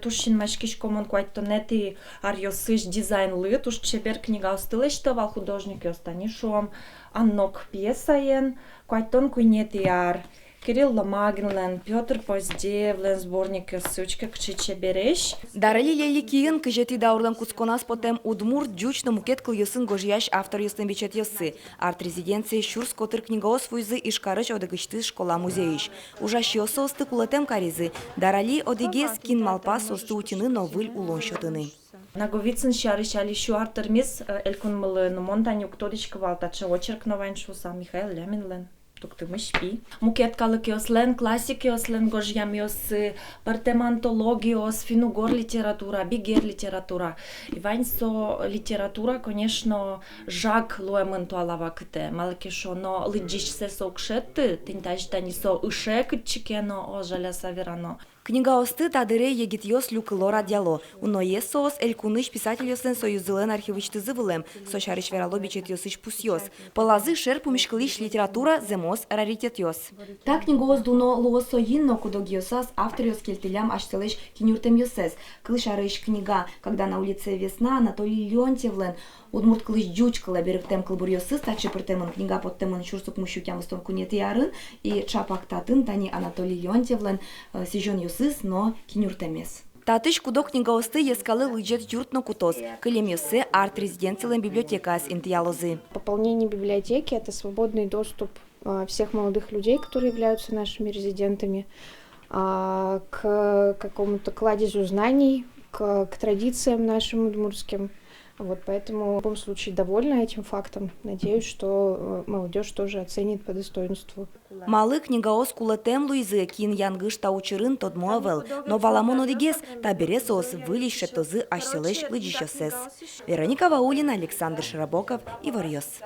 Тушин машкиш комон куайто нети арьосыш дизайнлы, туш чепер книга остылыштывал художник останишом, аннок пьесаен, куайтон куйнети ар. Кирилл Ломагинлен, Петр Поздеевлен, сборник ссылочка к чечебереш. Дарали лели киен кыжети даурлан куцконас потем удмур джучно мукет кыл йысын гожияш автор йысын бичет йысы. Арт резиденция Щурс котыр книгаос вуйзы ишкарыч одыгычты школа музеиш. Ужаш йосы осты кулатем каризы. Дарали одыге скин малпас осты утины новыль улон шотыны. Наговицын шарышали шу артермис элькун мылы монтаню ктодичка валтача очерк новайншу сам Михаил Ляминлен. Тук мышпи. Мукет калыкиослен, классикиослен гожьямиос, партемантологиос, финугор литература, бигер литература. Иваньсо литература, конечно, жак луэментуалава кте. Малкишо, но лыджиш се сокшетты, тинтажтани со ышек чикено ожаля саверано. Книга осты тадыре егит йос люкылора дяло. Уно есоос элькуныш писательослен союзылен архивычты зывылем, сошарыш вералобичет йосыш пус йос. Полазы шер пумишкалиш литература земос раритет йос. Так книгоос дуно луосо йинно кудог йосас автор йос кельтылям аштылыш кинюртем йосес. Клышарыш книга, когда на улице весна, Анатолий Леонтьевлен, удмурт клыш джучкала берегтем клыбур йосыс, также пертемон книга под темон шурсук мущукям востон кунет ярын, и чапак татын тани Анатолий Леонтьевлен сижон йосыс, но кинюртемес. Татыш кудок книга осты ескалы лыджет юртно кутос, кылем йосы арт-резиденциялен библиотека с интиялозы. Пополнение библиотеки – это свободный доступ всех молодых людей, которые являются нашими резидентами, к какому-то кладезю знаний, к традициям нашим удмуртским. Вот, поэтому в любом случае довольна этим фактом. Надеюсь, что молодежь тоже оценит по достоинству. Малы книгаос кулатем Луизы кин янгыш таучырын тодмуавел, но валамон одигес табересос вылище тозы ашселеш лыджищосес. Вероника Ваулина, Александр Широбоков и Варьос.